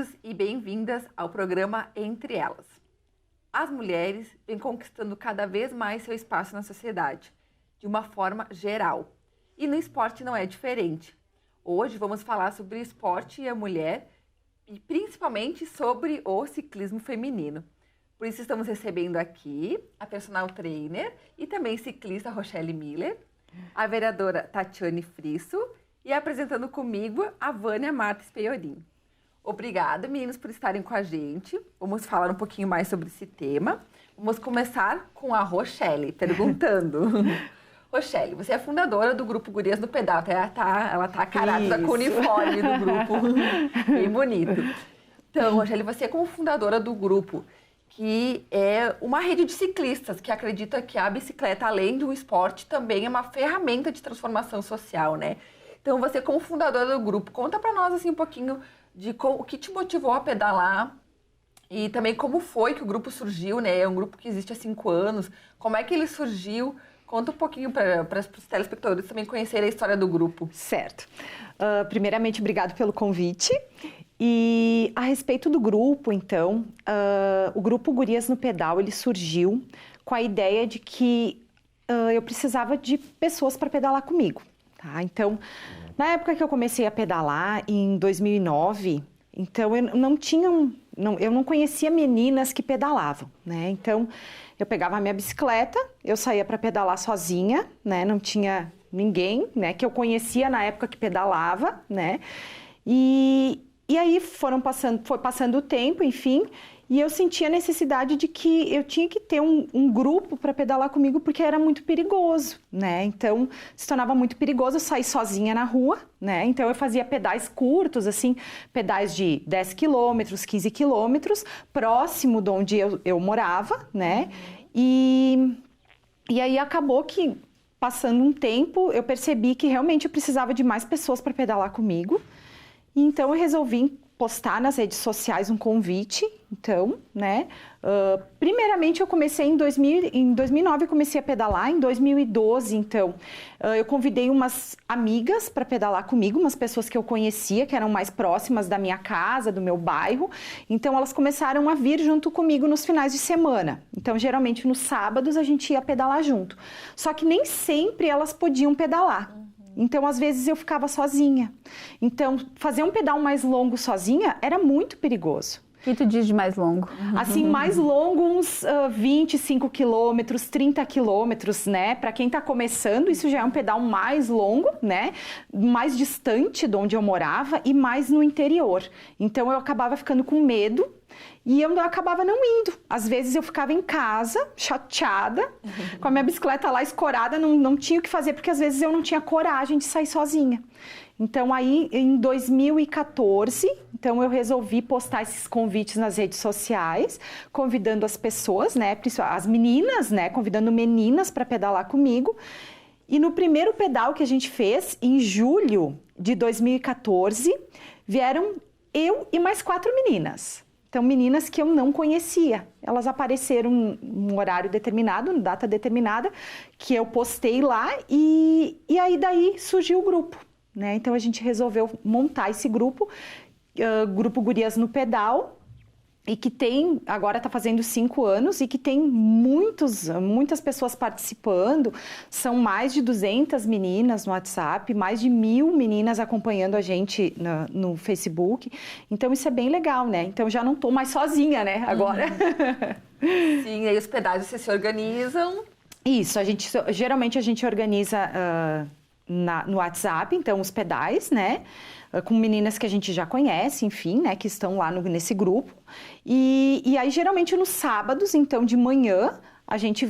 Bem-vindos e bem-vindas ao programa Entre Elas. As mulheres vêm conquistando cada vez mais seu espaço na sociedade, de uma forma geral. E no esporte não é diferente. Hoje vamos falar sobre o esporte e a mulher, e principalmente sobre o ciclismo feminino. Por isso estamos recebendo aqui a personal trainer e também ciclista Rochelle Miller, a vereadora Tatiane Frisso e apresentando comigo a Vânia Marta Speiorin. Obrigada, meninos, por estarem com a gente. Vamos falar um pouquinho mais sobre esse tema. Vamos começar com a Rochelle, perguntando. Rochelle, você é fundadora do Grupo Gurias no Pedal. Ela tá carada com o uniforme do grupo. Bem bonito. Então, Rochelle, você como fundadora do grupo, que é uma rede de ciclistas que acredita que a bicicleta, além de um esporte, também é uma ferramenta de transformação social, né? Então, você como fundadora do grupo, conta pra nós assim um pouquinho de o que te motivou a pedalar e também como foi que o grupo surgiu, né? É um grupo que existe há 5 anos. Como é que ele surgiu? Conta um pouquinho para os telespectadores também conhecerem a história do grupo. Certo. Primeiramente, obrigado pelo convite. E a respeito do grupo, então, o Grupo Gurias no Pedal, ele surgiu com a ideia de que eu precisava de pessoas para pedalar comigo. Tá? Então, na época que eu comecei a pedalar, em 2009, então eu não conhecia meninas que pedalavam, né? Então, eu pegava a minha bicicleta, eu saía para pedalar sozinha, né? Não tinha ninguém, né, que eu conhecia na época que pedalava, né? E aí foi passando o tempo, enfim, e eu senti a necessidade de que eu tinha que ter um grupo para pedalar comigo, porque era muito perigoso, né? Então, se tornava muito perigoso eu sair sozinha na rua, né? Então, eu fazia pedais curtos, assim, pedais de 10 quilômetros, 15 quilômetros, próximo de onde eu morava, né? E aí acabou que, passando um tempo, eu percebi que realmente eu precisava de mais pessoas para pedalar comigo. E então, eu resolvi postar nas redes sociais um convite, então, né? Primeiramente, eu comecei em 2009, eu comecei a pedalar. Em 2012, então, eu convidei umas amigas para pedalar comigo, umas pessoas que eu conhecia, que eram mais próximas da minha casa, do meu bairro. Então, elas começaram a vir junto comigo nos finais de semana. Então, geralmente, nos sábados, a gente ia pedalar junto. Só que nem sempre elas podiam pedalar. Então, às vezes, eu ficava sozinha. Então, fazer um pedal mais longo sozinha era muito perigoso. O que tu diz de mais longo? Assim, mais longo, uns 25 quilômetros, 30 quilômetros, né? Para quem tá começando, isso já é um pedal mais longo, né? Mais distante de onde eu morava e mais no interior. Então, eu acabava ficando com medo e eu acabava não indo. Às vezes eu ficava em casa, chateada, com a minha bicicleta lá escorada, não tinha o que fazer, porque às vezes eu não tinha coragem de sair sozinha. Então aí, em 2014, então eu resolvi postar esses convites nas redes sociais, convidando as pessoas, né, as meninas, né, convidando meninas para pedalar comigo. E no primeiro pedal que a gente fez, em julho de 2014, vieram eu e mais 4 meninas. Então, meninas que eu não conhecia. Elas apareceram num horário determinado, data determinada, que eu postei lá e aí daí surgiu o grupo, né? Então, a gente resolveu montar esse grupo, Grupo Gurias no Pedal, e que tem, agora está fazendo 5 anos, e que tem muitas pessoas participando. São mais de 200 meninas no WhatsApp, mais de 1000 meninas acompanhando a gente no Facebook. Então, isso é bem legal, né? Então, já não estou mais sozinha, né, agora. Sim, e aí os pedais vocês se organizam? Isso, geralmente a gente organiza no WhatsApp, então, os pedais, né? Com meninas que a gente já conhece, enfim, né, que estão lá nesse grupo. E aí, geralmente, nos sábados, então, de manhã, a gente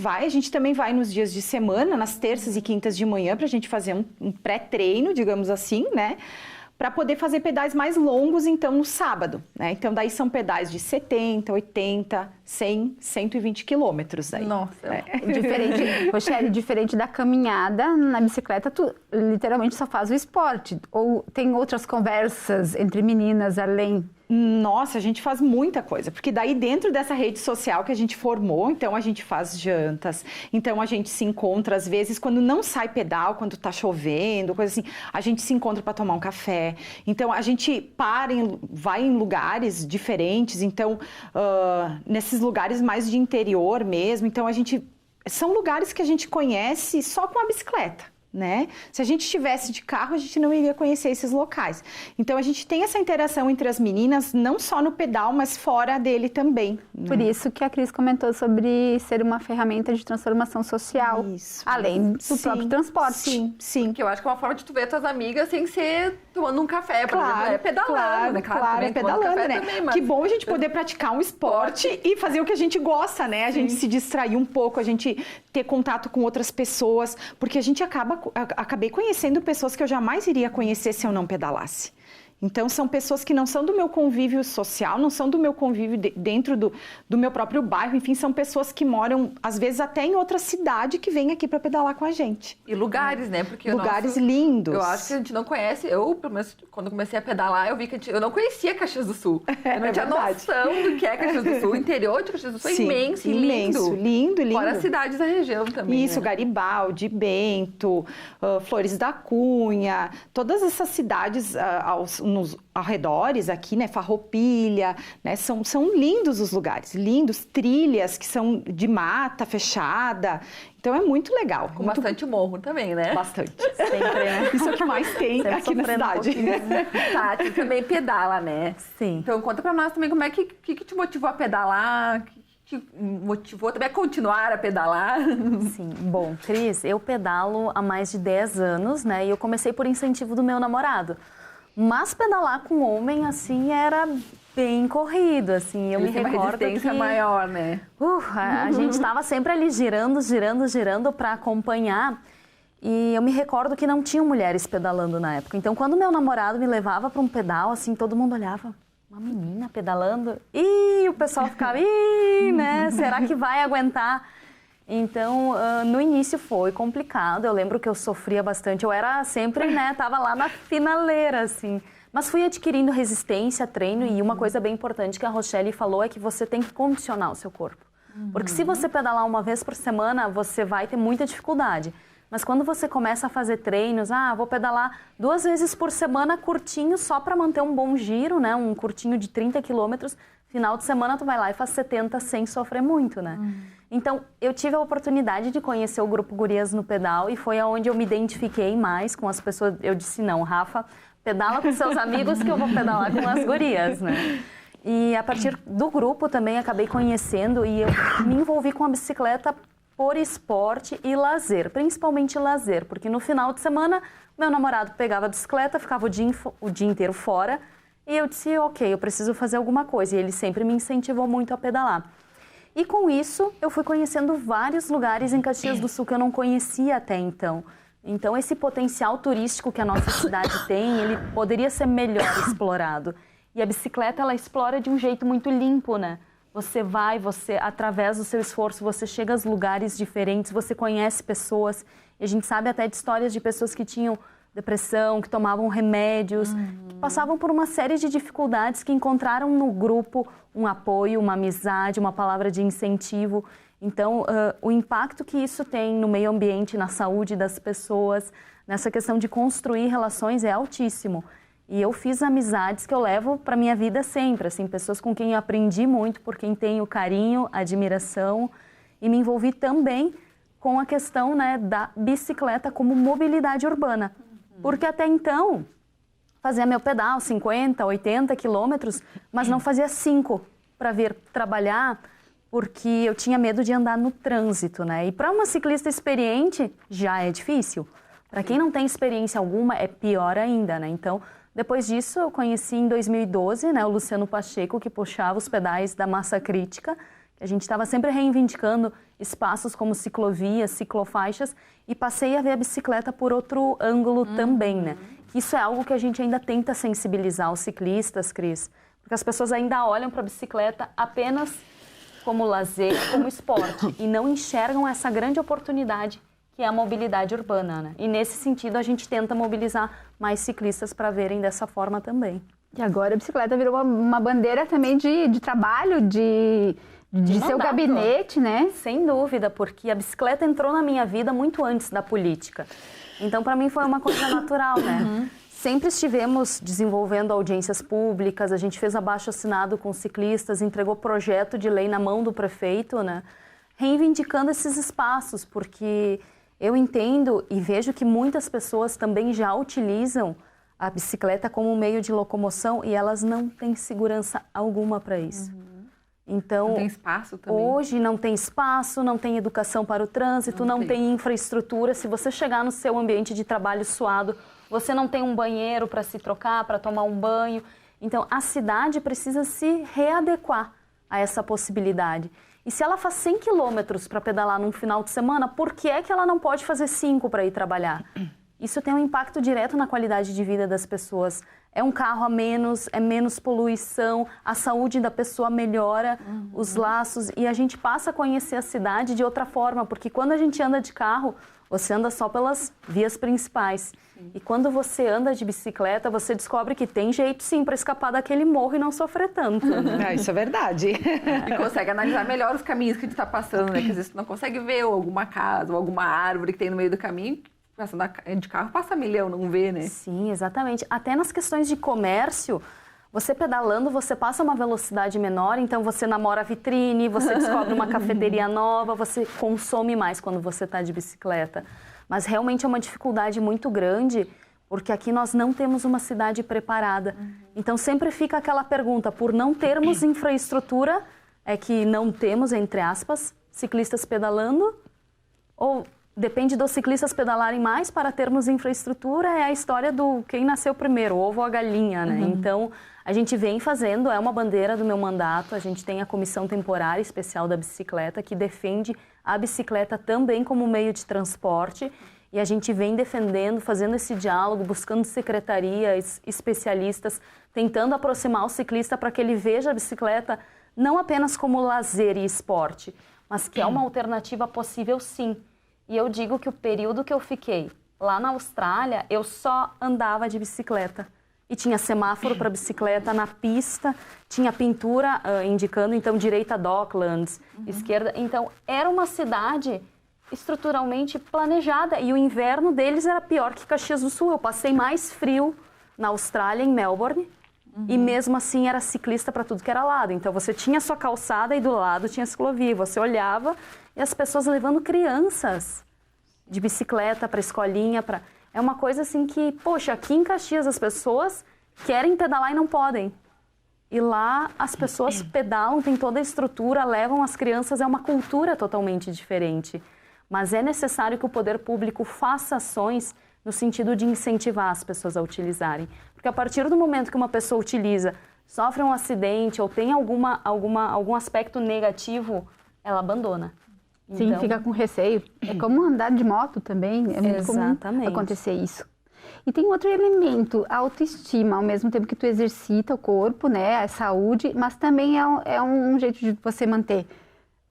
também vai nos dias de semana, nas terças e quintas de manhã, para a gente fazer um pré-treino, digamos assim, né, para poder fazer pedais mais longos, então, no sábado, né? Então, daí são pedais de 70, 80, 100, 120 quilômetros. Nossa, Diferente, Rochelle, diferente da caminhada na bicicleta, tu literalmente só faz o esporte? Ou tem outras conversas entre meninas além? Nossa, a gente faz muita coisa, porque daí dentro dessa rede social que a gente formou, então a gente faz jantas, então a gente se encontra às vezes quando não sai pedal, quando tá chovendo, coisa assim, a gente se encontra para tomar um café, então a gente vai em lugares diferentes, então nesses lugares mais de interior mesmo, então são lugares que a gente conhece só com a bicicleta. Né? Se a gente estivesse de carro, a gente não iria conhecer esses locais. Então, a gente tem essa interação entre as meninas, não só no pedal, mas fora dele também. Né? Por isso que a Cris comentou sobre ser uma ferramenta de transformação social. Isso. Além do próprio transporte. Sim. Porque eu acho que é uma forma de tu ver tuas amigas sem ser tomando um café, por exemplo. É pedalando, né? Claro, é pedalando, né? Também, mas... Que bom a gente poder praticar um esporte e fazer o que a gente gosta, né? A gente se distrair um pouco, a gente ter contato com outras pessoas, porque a gente acabei conhecendo pessoas que eu jamais iria conhecer se eu não pedalasse. Então, são pessoas que não são do meu convívio social, não são do meu convívio dentro do meu próprio bairro. Enfim, são pessoas que moram, às vezes, até em outra cidade que vêm aqui para pedalar com a gente. E lugares, né? Porque lugares lindos. Eu acho que a gente não conhece. Eu, pelo menos, quando comecei a pedalar, eu vi que eu não conhecia Caxias do Sul. Eu não tinha noção do que é Caxias do Sul. O interior de Caxias do Sul é imenso e lindo. Lindo. Fora as cidades da região também. Isso, né? Garibaldi, Bento, Flores da Cunha, todas essas cidades nos arredores aqui, né, Farroupilha, né, são lindos os lugares, lindos, trilhas que são de mata fechada, então é muito legal. Com bastante morro também, né? Bastante. Sempre, né? Isso é o que mais tem Sempre aqui na cidade. Tá, tu também pedala, né? Sim. Então conta pra nós também como é que te motivou a pedalar, que te motivou também a continuar a pedalar. Sim, bom, Cris, eu pedalo há mais de 10 anos, né, e eu comecei por incentivo do meu namorado. Mas pedalar com homem, assim, era bem corrido, assim, eu me recordo uma resistência que... maior, né? A gente estava sempre ali girando para acompanhar, e eu me recordo que não tinham mulheres pedalando na época. Então, quando meu namorado me levava para um pedal, assim, todo mundo olhava, uma menina pedalando, e o pessoal ficava, né, será que vai aguentar? Então, no início foi complicado, eu lembro que eu sofria bastante, eu era sempre, né, tava lá na finaleira, assim. Mas fui adquirindo resistência, treino, e uma coisa bem importante que a Rochelle falou é que você tem que condicionar o seu corpo. Porque se você pedalar uma vez por semana, você vai ter muita dificuldade. Mas quando você começa a fazer treinos, vou pedalar 2 vezes por semana curtinho, só para manter um bom giro, né, um curtinho de 30 quilômetros, final de semana tu vai lá e faz 70 sem sofrer muito, né? Então, eu tive a oportunidade de conhecer o Grupo Gurias no Pedal e foi aonde eu me identifiquei mais com as pessoas. Eu disse, não, Rafa, pedala com seus amigos que eu vou pedalar com as gurias, né? E a partir do grupo também acabei conhecendo e eu me envolvi com a bicicleta por esporte e lazer, principalmente lazer, porque no final de semana meu namorado pegava a bicicleta, ficava o dia inteiro fora e eu disse, ok, eu preciso fazer alguma coisa e ele sempre me incentivou muito a pedalar. E com isso, eu fui conhecendo vários lugares em Caxias do Sul que eu não conhecia até então. Então, esse potencial turístico que a nossa cidade tem, ele poderia ser melhor explorado. E a bicicleta, ela explora de um jeito muito limpo, né? Você através do seu esforço, você chega a lugares diferentes, você conhece pessoas. E a gente sabe até de histórias de pessoas que tinham depressão, que tomavam remédios, que passavam por uma série de dificuldades, que encontraram no grupo um apoio, uma amizade, uma palavra de incentivo. Então, o impacto que isso tem no meio ambiente, na saúde das pessoas, nessa questão de construir relações é altíssimo. E eu fiz amizades que eu levo para minha vida sempre, assim, pessoas com quem eu aprendi muito, por quem tenho carinho, admiração, e me envolvi também com a questão, né, da bicicleta como mobilidade urbana. Porque até então, fazia meu pedal 50, 80 quilômetros, mas não fazia 5 para vir trabalhar, porque eu tinha medo de andar no trânsito, né? E para uma ciclista experiente, já é difícil. Para quem não tem experiência alguma, é pior ainda, né? Então, depois disso, eu conheci em 2012, né, o Luciano Pacheco, que puxava os pedais da Massa Crítica. A gente estava sempre reivindicando espaços como ciclovias, ciclofaixas, e passei a ver a bicicleta por outro ângulo também, né? Isso é algo que a gente ainda tenta sensibilizar os ciclistas, Cris, porque as pessoas ainda olham para a bicicleta apenas como lazer, como esporte, e não enxergam essa grande oportunidade que é a mobilidade urbana, né? E nesse sentido a gente tenta mobilizar mais ciclistas para verem dessa forma também. E agora a bicicleta virou uma bandeira também de trabalho, de seu gabinete, né? Sem dúvida, porque a bicicleta entrou na minha vida muito antes da política. Então, para mim, foi uma coisa natural, né? Sempre estivemos desenvolvendo audiências públicas, a gente fez abaixo-assinado com ciclistas, entregou projeto de lei na mão do prefeito, né? Reivindicando esses espaços, porque eu entendo e vejo que muitas pessoas também já utilizam a bicicleta como um meio de locomoção e elas não têm segurança alguma para isso. Então, não tem espaço também. Hoje não tem espaço, não tem educação para o trânsito, não tem infraestrutura. Se você chegar no seu ambiente de trabalho suado, você não tem um banheiro para se trocar, para tomar um banho. Então, a cidade precisa se readequar a essa possibilidade. E se ela faz 100 quilômetros para pedalar num final de semana, por que é que ela não pode fazer 5 para ir trabalhar? Isso tem um impacto direto na qualidade de vida das pessoas. É um carro a menos, é menos poluição, a saúde da pessoa melhora, os laços. E a gente passa a conhecer a cidade de outra forma, porque quando a gente anda de carro, você anda só pelas vias principais. E quando você anda de bicicleta, você descobre que tem jeito sim para escapar daquele morro e não sofrer tanto. Né? Isso é verdade. E consegue analisar melhor os caminhos que a gente está passando, né? Que às vezes tu não consegue ver ou alguma casa ou alguma árvore que tem no meio do caminho. Passando de carro, passa milhão, não vê, né? Sim, exatamente. Até nas questões de comércio, você pedalando, você passa uma velocidade menor, então você namora a vitrine, você descobre uma cafeteria nova, você consome mais quando você está de bicicleta. Mas realmente é uma dificuldade muito grande, porque aqui nós não temos uma cidade preparada. Então sempre fica aquela pergunta, por não termos infraestrutura, é que não temos, entre aspas, ciclistas pedalando, ou... Depende dos ciclistas pedalarem mais para termos infraestrutura, é a história do quem nasceu primeiro, o ovo ou a galinha, né? Então, a gente vem fazendo, é uma bandeira do meu mandato, a gente tem a Comissão Temporária Especial da Bicicleta, que defende a bicicleta também como meio de transporte, e a gente vem defendendo, fazendo esse diálogo, buscando secretarias, especialistas, tentando aproximar o ciclista para que ele veja a bicicleta não apenas como lazer e esporte, mas que é uma alternativa possível sim. E eu digo que o período que eu fiquei lá na Austrália, eu só andava de bicicleta. E tinha semáforo para bicicleta na pista, tinha pintura indicando, então, direita Docklands, esquerda. Então, era uma cidade estruturalmente planejada. E o inverno deles era pior que Caxias do Sul. Eu passei mais frio na Austrália, em Melbourne, e mesmo assim era ciclista para tudo que era lado. Então, você tinha a sua calçada e do lado tinha a ciclovia. Você olhava... E as pessoas levando crianças de bicicleta para a escolinha. É uma coisa assim que, poxa, aqui em Caxias as pessoas querem pedalar e não podem. E lá as pessoas pedalam, tem toda a estrutura, levam as crianças, é uma cultura totalmente diferente. Mas é necessário que o poder público faça ações no sentido de incentivar as pessoas a utilizarem. Porque a partir do momento que uma pessoa utiliza, sofre um acidente ou tem algum aspecto negativo, ela abandona. Sim, então... fica com receio. É como andar de moto também, é muito comum acontecer isso. E tem outro elemento, a autoestima, ao mesmo tempo que tu exercita o corpo, né, a saúde, mas também é um jeito de você manter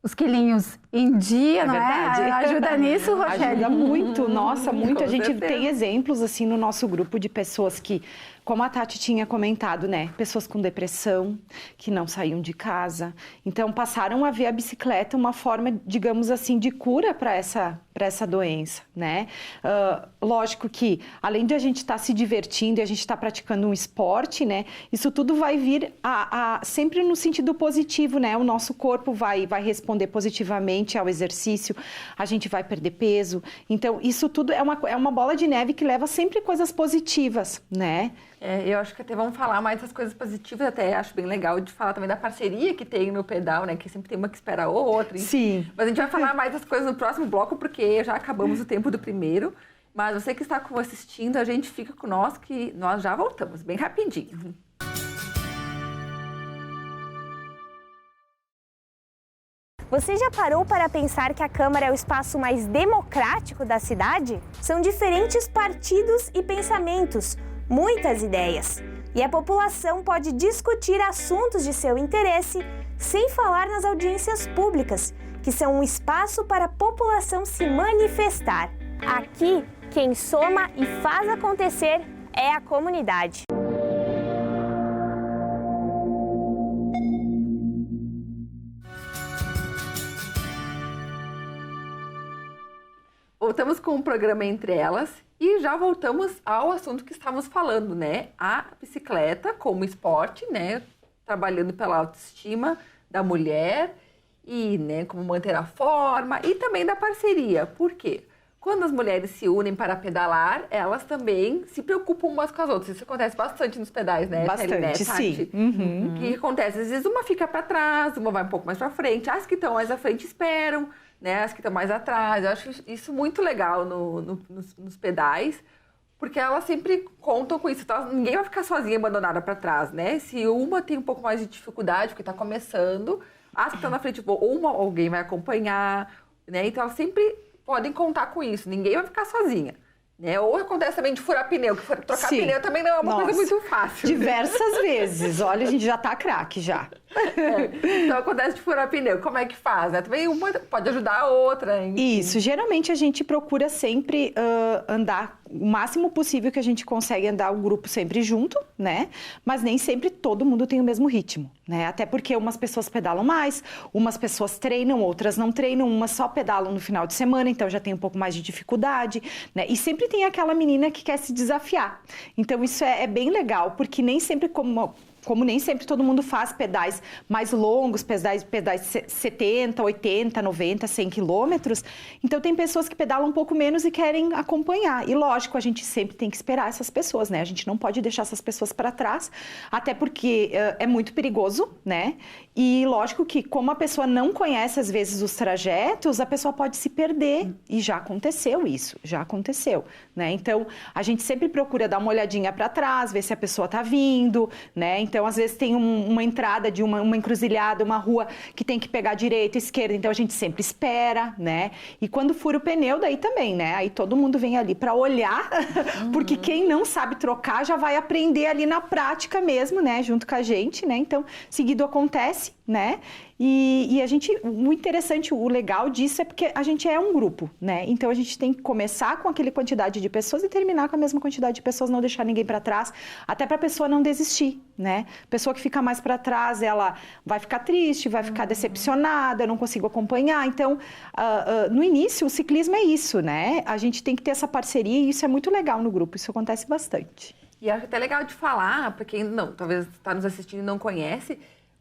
os quilinhos em dia, não verdade. É? Ajuda nisso, Rochelle? Ajuda muito, nossa, muito. Com A gente certeza. tem exemplos, assim, no nosso grupo de pessoas que, como a Tati tinha comentado, né? Pessoas com depressão, que não saíam de casa. Então, passaram a ver a bicicleta uma forma, digamos assim, de cura para essa doença, né? Lógico que, além de a gente estar se divertindo e a gente estar praticando um esporte, né? Isso tudo vai vir sempre no sentido positivo, né? O nosso corpo vai responder positivamente ao exercício, a gente vai perder peso. Então, isso tudo é uma bola de neve que leva sempre coisas positivas, né? Eu acho que até vamos falar mais das coisas positivas, até acho bem legal de falar também da parceria que tem no pedal, né? Que sempre tem uma que espera a outra. Sim. Mas a gente vai falar mais das coisas no próximo bloco, porque já acabamos o tempo do primeiro. Mas você que está assistindo, a gente fica com nós, que nós já voltamos, bem rapidinho. Você já parou para pensar que a Câmara é o espaço mais democrático da cidade? São diferentes partidos e pensamentos, muitas ideias. E a população pode discutir assuntos de seu interesse sem falar nas audiências públicas, que são um espaço para a população se manifestar. Aqui, quem soma e faz acontecer é a comunidade. Voltamos com o programa Entre Elas e já voltamos ao assunto que estávamos falando, né? A bicicleta como esporte, né? Trabalhando pela autoestima da mulher e, né, como manter a forma e também da parceria. Por quê? Quando as mulheres se unem para pedalar, elas também se preocupam umas com as outras. Isso acontece bastante nos pedais, né? Bastante, sim. O que acontece? Às vezes uma fica para trás, uma vai um pouco mais para frente. As que estão mais à frente esperam, né? As que estão mais atrás. Eu acho isso muito legal nos pedais, porque elas sempre contam com isso. Então, ninguém vai ficar sozinha, abandonada para trás, né? Se uma tem um pouco mais de dificuldade, porque está começando, as que estão na frente, alguém vai acompanhar, né? Então, elas sempre podem contar com isso. Ninguém vai ficar sozinha. Né? Ou acontece também de furar pneu, que trocar pneu também não é uma coisa muito fácil. Diversas vezes. Olha, a gente já tá craque já. Então acontece de furar pneu. Como é que faz? Né? Também uma pode ajudar a outra. Enfim. Isso. Geralmente a gente procura sempre andar o máximo possível que a gente consegue andar o grupo sempre junto, né? Mas nem sempre todo mundo tem o mesmo ritmo, né? Até porque umas pessoas pedalam mais, umas pessoas treinam, outras não treinam, umas só pedalam no final de semana, então já tem um pouco mais de dificuldade, né? E sempre tem aquela menina que quer se desafiar. Então isso é bem legal, porque nem sempre como nem sempre todo mundo faz pedais mais longos, pedais 70, 80, 90, 100 quilômetros. Então, tem pessoas que pedalam um pouco menos e querem acompanhar. E, lógico, a gente sempre tem que esperar essas pessoas, né? A gente não pode deixar essas pessoas para trás, até porque é muito perigoso, né? E, lógico que, como a pessoa não conhece, às vezes, os trajetos, a pessoa pode se perder. E já aconteceu isso, já aconteceu, né? Então, a gente sempre procura dar uma olhadinha para trás, ver se a pessoa está vindo, né? Então, às vezes tem uma entrada de uma encruzilhada, uma rua que tem que pegar direita, esquerda, então a gente sempre espera, né? E quando fura o pneu, daí também, né? Aí todo mundo vem ali para olhar, porque quem não sabe trocar já vai aprender ali na prática mesmo, né? Junto com a gente, né? Então, seguido acontece, né? E a gente, o interessante, o legal disso é porque a gente é um grupo, né? Então a gente tem que começar com aquela quantidade de pessoas e terminar com a mesma quantidade de pessoas, não deixar ninguém para trás, até para a pessoa não desistir, né? Pessoa que fica mais para trás, ela vai ficar triste, vai ficar decepcionada, não consigo acompanhar. Então, no início, o ciclismo é isso, né? A gente tem que ter essa parceria e isso é muito legal no grupo, isso acontece bastante. E acho até legal de falar, para quem não, talvez está nos assistindo e não conhece,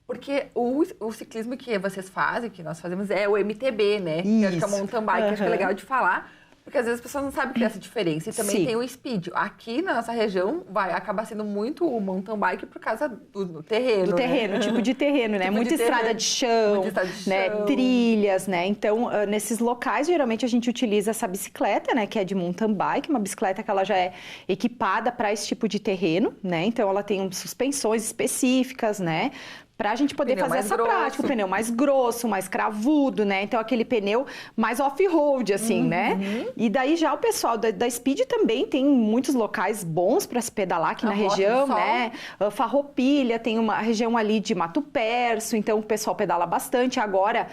porque o ciclismo que vocês fazem, que nós fazemos, é o MTB, né? Isso. Que acho que é o mountain bike, acho que é legal de falar, porque às vezes as pessoas não sabem que tem essa diferença. E também tem o speed. Aqui na nossa região acaba sendo muito o mountain bike por causa do terreno. Do terreno, tipo de terreno, né? Muita estrada de chão, né? Trilhas, né? Então, nesses locais, geralmente a gente utiliza essa bicicleta, né? Que é de mountain bike, uma bicicleta que ela já é equipada para esse tipo de terreno, né? Então, ela tem suspensões específicas, né? Para a gente poder fazer essa prática, o pneu mais grosso, mais cravudo, né? Então, aquele pneu mais off-road, assim, né? E daí já o pessoal da Speed também tem muitos locais bons para se pedalar aqui na região, né? Farroupilha, tem uma região ali de Mato Perso, então o pessoal pedala bastante. Agora,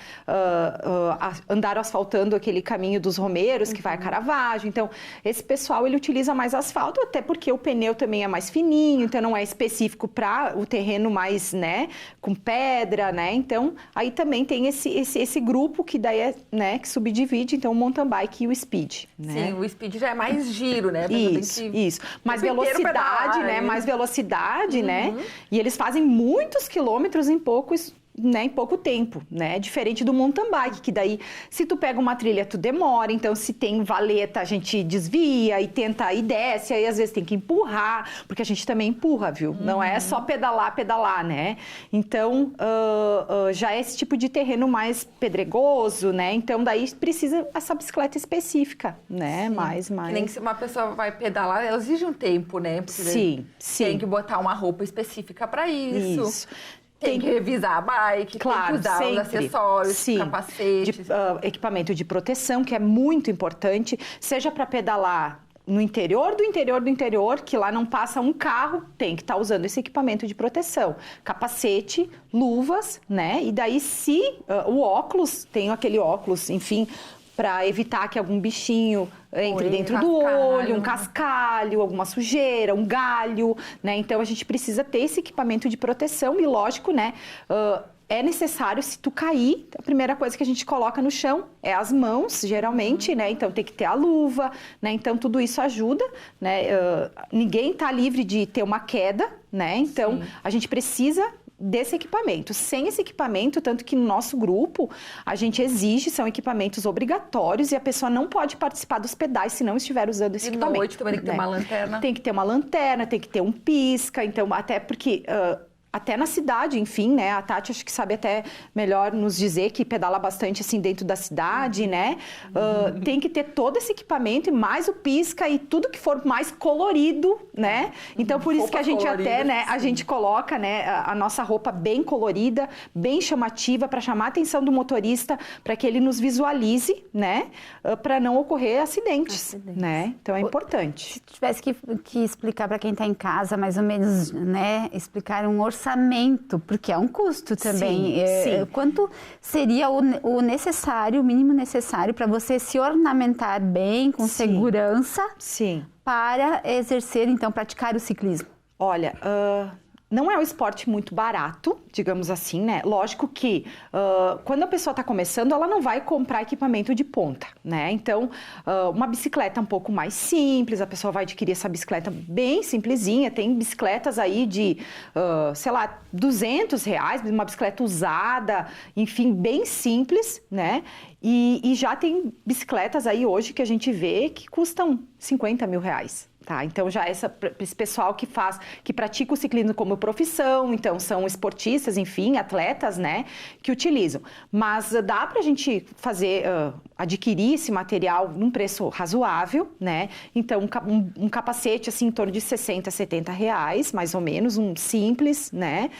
andaram asfaltando aquele caminho dos Romeiros, que vai a Caravaggio. Então, esse pessoal, ele utiliza mais asfalto, até porque o pneu também é mais fininho, então não é específico para o terreno mais, né? Com pedra, né? Então, aí também tem esse grupo que daí é, né, que subdivide, então, o mountain bike e o speed, né? Sim, o speed já é mais giro, né? Isso. Mais velocidade, né? Mais velocidade, né? E eles fazem muitos quilômetros em pouco tempo, né? Diferente do mountain bike, que daí, se tu pega uma trilha, tu demora, então se tem valeta, a gente desvia e tenta e desce, aí às vezes tem que empurrar, porque a gente também empurra, viu? Não é só pedalar, né? Então, já é esse tipo de terreno mais pedregoso, né? Então, daí precisa essa bicicleta específica, né? Mais. Que nem se uma pessoa vai pedalar, ela exige um tempo, né? Sim. Tem que botar uma roupa específica para isso. Tem que revisar a bike, claro, tem que usar sempre. Os acessórios, capacetes. Equipamento de proteção, que é muito importante, seja para pedalar no interior do interior do interior, que lá não passa um carro, tem que estar usando esse equipamento de proteção. Capacete, luvas, né? E daí se o óculos, tem aquele óculos, enfim, para evitar que algum bichinho entre dentro do olho, um cascalho, alguma sujeira, um galho, né? Então a gente precisa ter esse equipamento de proteção e lógico, né? É necessário, se tu cair, a primeira coisa que a gente coloca no chão é as mãos, geralmente, né? Então tem que ter a luva, né? Então tudo isso ajuda, né? Ninguém tá livre de ter uma queda, né? Então a gente precisa desse equipamento. Sem esse equipamento, tanto que no nosso grupo a gente exige, são equipamentos obrigatórios e a pessoa não pode participar dos pedais se não estiver usando esse equipamento. E noite também tem que ter uma lanterna. Tem que ter uma lanterna, tem que ter um pisca, então até porque... até na cidade, enfim, né? A Tati acho que sabe até melhor nos dizer que pedala bastante assim dentro da cidade, né? Tem que ter todo esse equipamento e mais o pisca e tudo que for mais colorido, né? Então por isso que a gente até, né? A gente coloca, né? A nossa roupa bem colorida, bem chamativa para chamar a atenção do motorista, para que ele nos visualize, né? Para não ocorrer acidentes, né? Então é importante. Se tu tivesse que explicar para quem está em casa, mais ou menos, né? Explicar um orçamento, porque é um custo também. Sim. Quanto seria o necessário, o mínimo necessário para você se ornamentar bem, com segurança, para exercer, então, praticar o ciclismo? Olha, não é um esporte muito barato, digamos assim, né? Lógico que quando a pessoa está começando, ela não vai comprar equipamento de ponta, né? Então, uma bicicleta um pouco mais simples, a pessoa vai adquirir essa bicicleta bem simplesinha. Tem bicicletas aí de, sei lá, R$200, uma bicicleta usada, enfim, bem simples, né? E já tem bicicletas aí hoje que a gente vê que custam R$50 mil. Tá, então já esse pessoal que pratica o ciclismo como profissão, então são esportistas, enfim, atletas, né, que utilizam. Mas dá pra gente adquirir esse material num preço razoável, né? Então um capacete assim em torno de R$60, R$70, mais ou menos, um simples, né?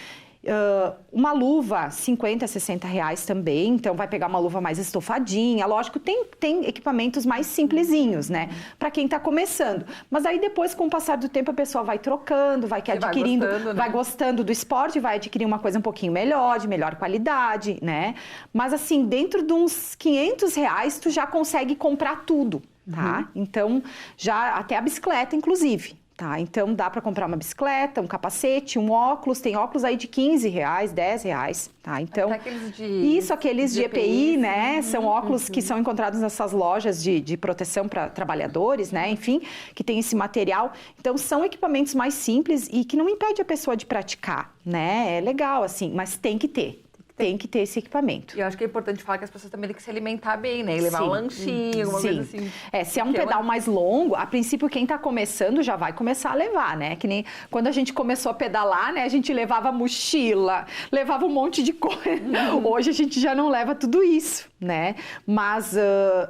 Uma luva, R$50, R$60 também, então vai pegar uma luva mais estofadinha. Lógico, tem equipamentos mais simplesinhos, né? Para quem está começando. Mas aí depois, com o passar do tempo, a pessoa vai trocando, vai adquirindo, vai gostando do esporte, vai adquirir uma coisa um pouquinho melhor, de melhor qualidade, né? Mas assim, dentro de uns R$500, tu já consegue comprar tudo, tá? Então, já até a bicicleta, inclusive. Tá, então dá para comprar uma bicicleta, um capacete, um óculos, tem óculos aí de R$15, R$10, tá? Então, aqueles de EPI, né? São óculos que são encontrados nessas lojas de proteção para trabalhadores, né? Enfim, que tem esse material. Então, são equipamentos mais simples e que não impede a pessoa de praticar, né? É legal, assim, mas tem que ter. Tem que ter esse equipamento. E eu acho que é importante falar que as pessoas também têm que se alimentar bem, né? E levar um lanchinho, alguma coisa assim. Se é um pedal mais longo, a princípio quem tá começando já vai começar a levar, né? Que nem quando a gente começou a pedalar, né? A gente levava mochila, levava um monte de coisa. Hoje a gente já não leva tudo isso, né? Mas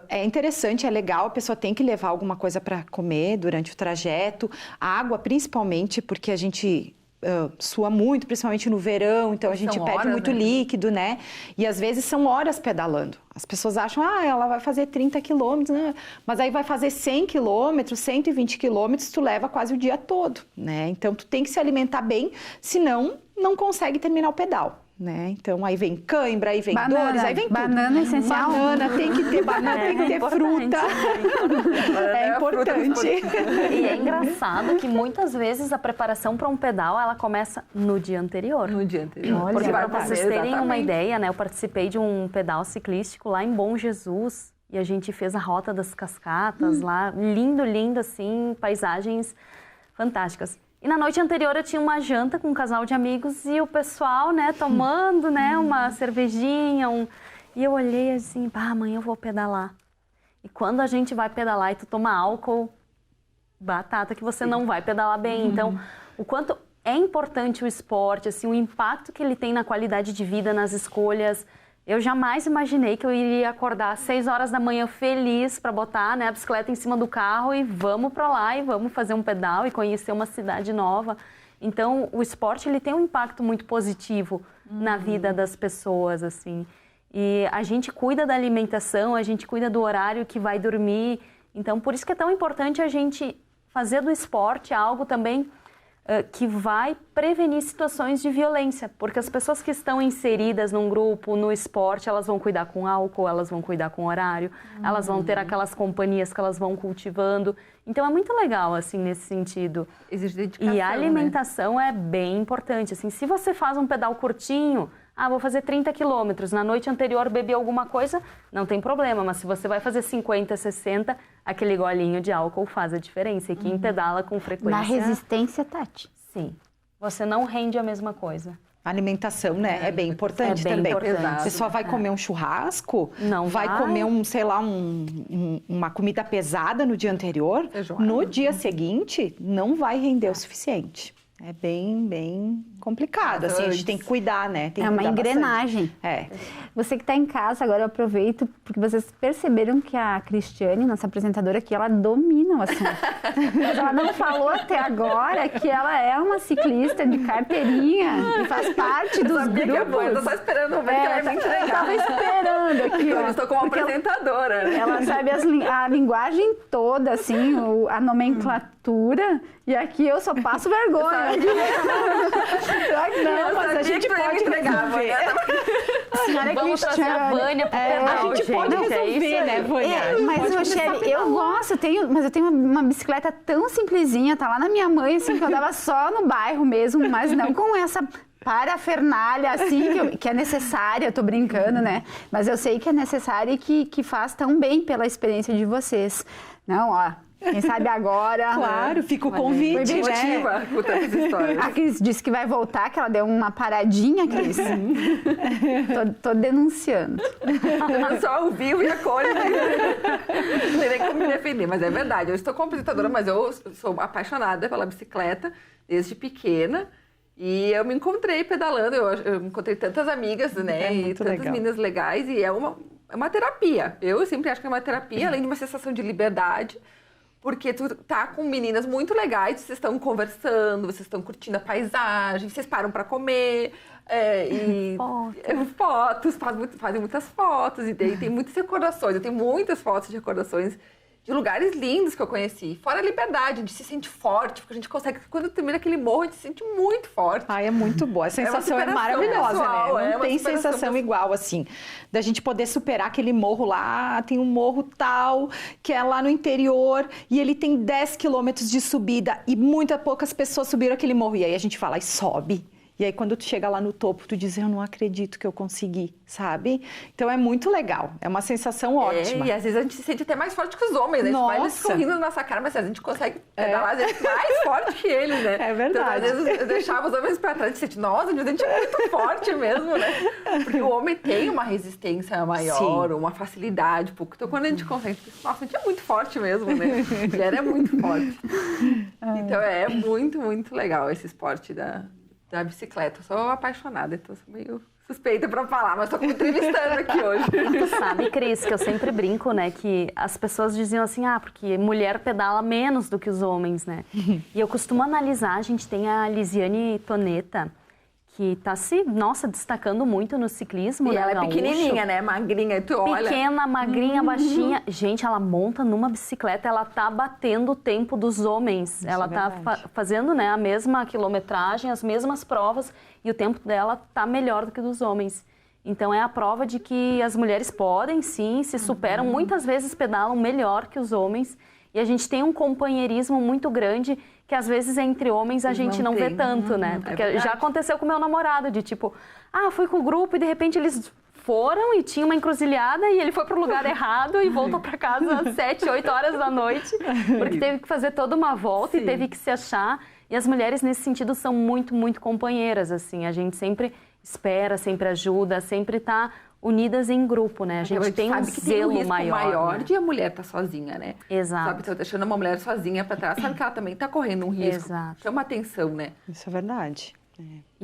é interessante, é legal, a pessoa tem que levar alguma coisa para comer durante o trajeto. Água, principalmente, porque a gente... sua muito, principalmente no verão, então a gente perde muito líquido, né? E às vezes são horas pedalando. As pessoas acham, ela vai fazer 30 quilômetros, né? Mas aí vai fazer 100 quilômetros, 120 quilômetros, tu leva quase o dia todo, né? Então tu tem que se alimentar bem, senão não consegue terminar o pedal. Né? Então, aí vem cãibra, aí vem dores, aí vem tudo. Banana é essencial. Banana, tem que ter banana, tem que ter fruta. É importante. E é engraçado que muitas vezes a preparação para um pedal, ela começa no dia anterior. No dia anterior. Olha, para vocês terem uma ideia, né? Eu participei de um pedal ciclístico lá em Bom Jesus e a gente fez a Rota das Cascatas lá. Lindo, lindo, assim, paisagens fantásticas. E na noite anterior eu tinha uma janta com um casal de amigos e o pessoal, né, tomando, né, uma cervejinha, E eu olhei assim, amanhã eu vou pedalar. E quando a gente vai pedalar e tu toma álcool, batata que você não vai pedalar bem. Então, o quanto é importante o esporte, assim, o impacto que ele tem na qualidade de vida, nas escolhas. Eu jamais imaginei que eu iria acordar às 6 horas da manhã feliz para botar, né, a bicicleta em cima do carro e vamos para lá e vamos fazer um pedal e conhecer uma cidade nova. Então, o esporte ele tem um impacto muito positivo na vida das pessoas, assim. E a gente cuida da alimentação, a gente cuida do horário que vai dormir. Então, por isso que é tão importante a gente fazer do esporte algo também que vai prevenir situações de violência, porque as pessoas que estão inseridas num grupo, no esporte, elas vão cuidar com álcool, elas vão cuidar com horário, elas vão ter aquelas companhias que elas vão cultivando. Então, é muito legal, assim, nesse sentido. Existe dedicação, e a alimentação é bem importante, assim, se você faz um pedal curtinho, vou fazer 30 quilômetros, na noite anterior bebi alguma coisa, não tem problema, mas se você vai fazer 50, 60, aquele golinho de álcool faz a diferença. E quem pedala com frequência... Na resistência, Tati. Sim. Você não rende a mesma coisa. A alimentação, né? É bem importante também. Importante. Você só vai comer um churrasco, não vai comer uma comida pesada no dia anterior, no dia seguinte não vai render o suficiente. É bem complicado, assim, a gente tem que cuidar, né? Tem que uma engrenagem. Você que está em casa, agora eu aproveito, porque vocês perceberam que a Cristiane, nossa apresentadora aqui, ela domina o assunto. Mas ela não falou até agora que ela é uma ciclista de carteirinha e faz parte dos grupos. Eu tô só esperando o momento que ela vai me entregar. Eu tava esperando aqui, Eu estou como apresentadora. Ela sabe a linguagem toda, assim, a nomenclatura, e aqui eu só passo vergonha. Não, mas a gente pode resolver. Senhora Vamos trazer a Vânia pro pedal, a gente pode resolver, né, Vânia? Mas, Rochelle, eu gosto, mas eu tenho uma bicicleta tão simplesinha, tá lá na minha mãe, assim, que eu andava só no bairro mesmo, mas não com essa parafernália, assim, que é necessária, eu tô brincando, né? Mas eu sei que é necessária e que faz tão bem pela experiência de vocês. Não, ó... Quem sabe agora... Claro, fica o convite, né? A Cris disse que vai voltar, que ela deu uma paradinha, Cris. tô denunciando. Eu só ouvi e a cor. Não tem nem como me defender, mas é verdade. Eu estou como apresentadora, mas eu sou apaixonada pela bicicleta desde pequena. E eu me encontrei pedalando, eu encontrei tantas amigas, né? E tantas meninas legais. E é uma terapia. Eu sempre acho que é uma terapia, além de uma sensação de liberdade. Porque tu tá com meninas muito legais, vocês estão conversando, vocês estão curtindo a paisagem, vocês param para comer, fotos, fazem muitas fotos, e daí tem muitas recordações. Eu tenho muitas fotos de recordações de lugares lindos que eu conheci. Fora a liberdade, a gente se sente forte, porque a gente consegue, quando termina aquele morro, a gente se sente muito forte. É muito boa. A sensação é maravilhosa, pessoal, né? Não tem sensação igual, assim, da gente poder superar aquele morro lá. Tem um morro tal, que é lá no interior, e ele tem 10 quilômetros de subida, e poucas pessoas subiram aquele morro. E aí a gente fala, e sobe. E aí, quando tu chega lá no topo, tu diz, eu não acredito que eu consegui, sabe? Então, é muito legal. É uma sensação ótima. E às vezes a gente se sente até mais forte que os homens, né? Nossa. Eles ficam rindo na nossa cara, mas a gente consegue pedalar, às vezes, mais forte que eles, né? É verdade. Então, às vezes, eu deixava os homens pra trás e sente, nossa, a gente é muito forte mesmo, né? Porque o homem tem uma resistência maior, uma facilidade. Então, quando a gente consegue, nossa, a gente é muito forte mesmo, né? A mulher é muito forte. Então, é muito, muito legal esse esporte da bicicleta. Eu sou apaixonada, então sou meio suspeita pra falar, mas tô me entrevistando aqui hoje. Tu sabe, Cris, que eu sempre brinco, né, que as pessoas diziam assim, porque mulher pedala menos do que os homens, né? E eu costumo analisar, a gente tem a Lisiane Toneta, que tá se, destacando muito no ciclismo, e né, ela é gaúcho. pequenininha, né, magrinha, tu olha. Pequena, magrinha, baixinha. Gente, ela monta numa bicicleta, ela tá batendo o tempo dos homens. Ela tá fazendo, né, a mesma quilometragem, as mesmas provas, e o tempo dela tá melhor do que o dos homens. Então, é a prova de que as mulheres podem, sim, se superam, muitas vezes pedalam melhor que os homens, e a gente tem um companheirismo muito grande que às vezes entre homens a gente não vê tanto, né? Porque já aconteceu com o meu namorado, de tipo, fui com o grupo e de repente eles foram e tinha uma encruzilhada e ele foi pro lugar errado e voltou para casa às 7, 8 horas da noite, porque teve que fazer toda uma volta e teve que se achar. E as mulheres nesse sentido são muito, muito companheiras, assim. A gente sempre espera, sempre ajuda, sempre tá unidas em grupo, né? A gente tem um zelo maior, né? de a mulher tá sozinha, né? Exato. Sabe, então deixando uma mulher sozinha pra trás, sabe que ela também tá correndo um risco. Exato. Chama atenção, né? Isso é verdade.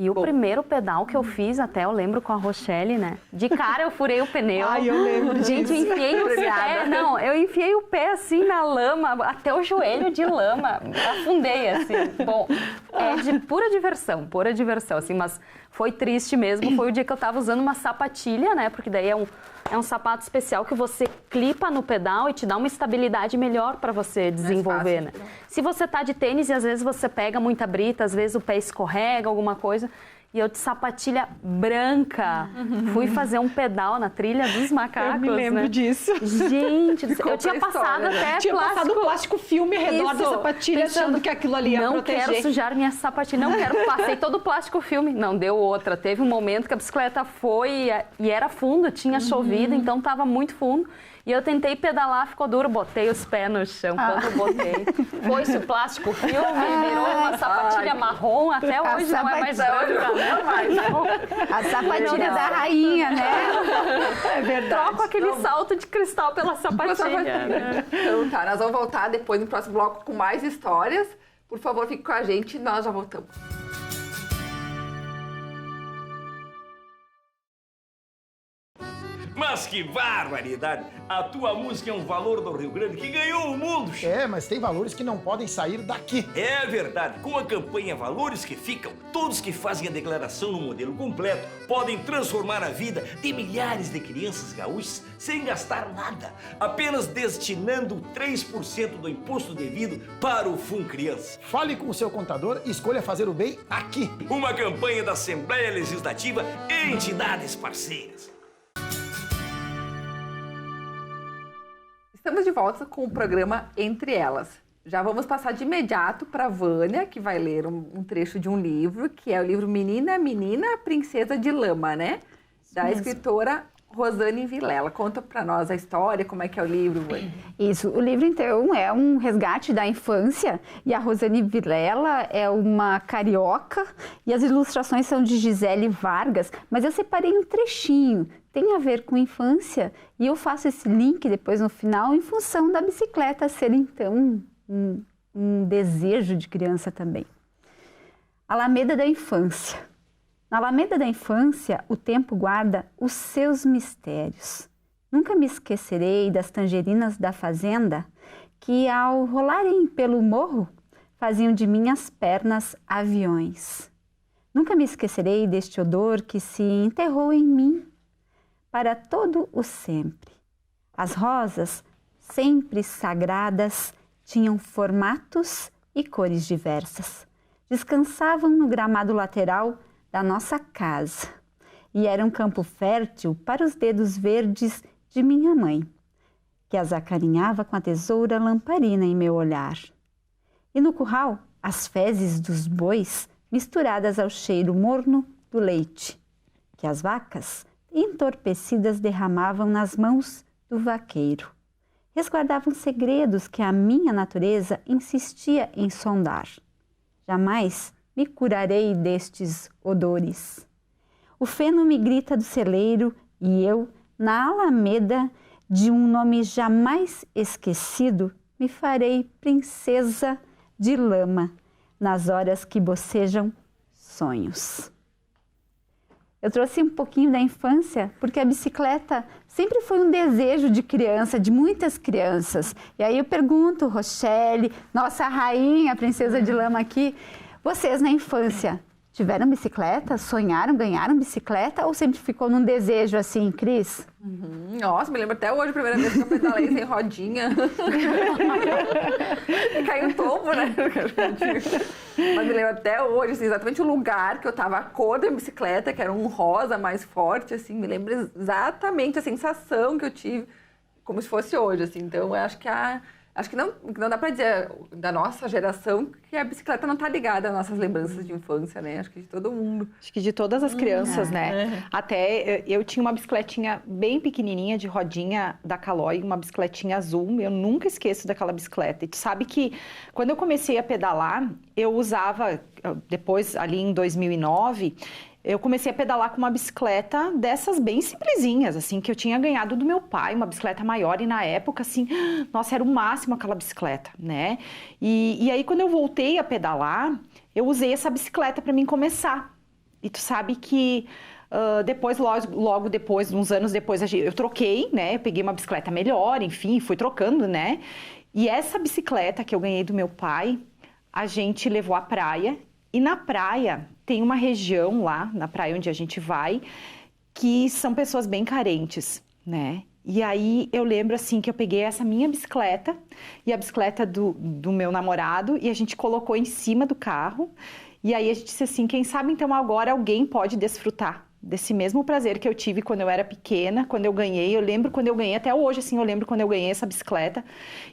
E o primeiro pedal que eu fiz, até eu lembro com a Rochelle, né? De cara eu furei o pneu. Ai, eu lembro Gente, eu enfiei o pé. Não, eu enfiei o pé assim na lama, até o joelho de lama. Afundei, assim. Bom, é de pura diversão, assim, mas foi triste mesmo. Foi o dia que eu tava usando uma sapatilha, né? Porque daí é um sapato especial que você clipa no pedal e te dá uma estabilidade melhor para você desenvolver, né? Se você tá de tênis e às vezes você pega muita brita, às vezes o pé escorrega, alguma coisa, e eu de sapatilha branca fui fazer um pedal na trilha dos macacos, eu me lembro disso. Gente, eu tinha passado até passado plástico filme ao redor da sapatilha, achando que aquilo ali ia proteger. Não quero sujar minha sapatilha, não quero. Passei todo o plástico filme. Não, deu outra. Teve um momento que a bicicleta foi e era fundo, tinha chovido, então estava muito fundo. E eu tentei pedalar, ficou duro, botei os pés no chão quando eu botei. Foi-se o plástico filme, virou uma sapatilha marrom, até hoje não é mais branca, não. A sapatilha da rainha, né? É verdade. Troco aquele salto de cristal pela sapatilha. Então tá, nós vamos voltar depois no próximo bloco com mais histórias. Por favor, fique com a gente, nós já voltamos. Mas que barbaridade! A tua música é um valor do Rio Grande que ganhou o mundo, che. É, mas tem valores que não podem sair daqui. É verdade. Com a campanha Valores que Ficam, todos que fazem a declaração no modelo completo podem transformar a vida de milhares de crianças gaúchas sem gastar nada, apenas destinando 3% do imposto devido para o Fundo Criança. Fale com o seu contador e escolha fazer o bem aqui. Uma campanha da Assembleia Legislativa e entidades parceiras. Estamos de volta com o programa Entre Elas. Já vamos passar de imediato para a Vânia, que vai ler um trecho de um livro, que é o livro Menina, Menina, Princesa de Lama, né? Da escritora Rosane Vilela. Conta para nós a história, como é que é o livro, Vânia. Isso, o livro, então, é um resgate da infância, e a Rosane Vilela é uma carioca, e as ilustrações são de Gisele Vargas, mas eu separei um trechinho, tem a ver com infância, e eu faço esse link depois no final, em função da bicicleta ser, então, um desejo de criança também. Alameda da Infância. Na Alameda da Infância, o tempo guarda os seus mistérios. Nunca me esquecerei das tangerinas da fazenda que, ao rolarem pelo morro, faziam de minhas pernas aviões. Nunca me esquecerei deste odor que se enterrou em mim para todo o sempre. As rosas, sempre sagradas, tinham formatos e cores diversas. Descansavam no gramado lateral da nossa casa e era um campo fértil para os dedos verdes de minha mãe, que as acarinhava com a tesoura lamparina em meu olhar. E no curral, as fezes dos bois misturadas ao cheiro morno do leite, que as vacas, entorpecidas, derramavam nas mãos do vaqueiro. Resguardavam segredos que a minha natureza insistia em sondar. Jamais me curarei destes odores. O feno me grita do celeiro e eu, na alameda de um nome jamais esquecido, me farei princesa de lama nas horas que bocejam sonhos. Eu trouxe um pouquinho da infância, porque a bicicleta sempre foi um desejo de criança, de muitas crianças. E aí eu pergunto, Rochelle, nossa rainha, princesa de lama aqui, vocês na infância tiveram bicicleta, sonharam, ganharam bicicleta ou sempre ficou num desejo assim, Cris? Nossa, me lembro até hoje, a primeira vez que eu pedalei sem rodinha. Caiu um tombo, né? Mas me lembro até hoje, assim, exatamente o lugar que eu tava, a cor da bicicleta, que era um rosa mais forte, assim, me lembro exatamente a sensação que eu tive, como se fosse hoje, assim. Então, eu acho que não dá para dizer da nossa geração que a bicicleta não está ligada às nossas lembranças de infância, né? Acho que de todo mundo. Acho que de todas as crianças, né? Até eu tinha uma bicicletinha bem pequenininha de rodinha da Caloi, uma bicicletinha azul. Eu nunca esqueço daquela bicicleta. E tu sabe que quando eu comecei a pedalar, eu usava, depois ali em 2009... eu comecei a pedalar com uma bicicleta dessas bem simplesinhas, assim, que eu tinha ganhado do meu pai, uma bicicleta maior, e na época, assim, nossa, era o máximo aquela bicicleta, né? E aí, quando eu voltei a pedalar, eu usei essa bicicleta para mim começar. E tu sabe que depois, logo depois, uns anos depois, eu troquei, né? Eu peguei uma bicicleta melhor, enfim, fui trocando, né? E essa bicicleta que eu ganhei do meu pai, a gente levou à praia. E na praia, tem uma região lá, na praia onde a gente vai, que são pessoas bem carentes, né? E aí eu lembro assim que eu peguei essa minha bicicleta e a bicicleta do meu namorado e a gente colocou em cima do carro. E aí a gente disse assim, quem sabe então agora alguém pode desfrutar desse mesmo prazer que eu tive quando eu era pequena, quando eu ganhei. Eu lembro quando eu ganhei, até hoje assim, eu lembro quando eu ganhei essa bicicleta.